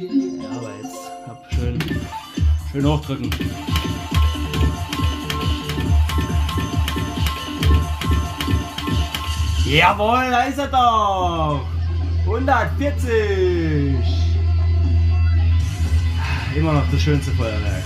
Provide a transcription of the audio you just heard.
Ja, aber jetzt schön hochdrücken. Jawohl, da ist er doch! 140! Immer noch das schönste Feuerwerk.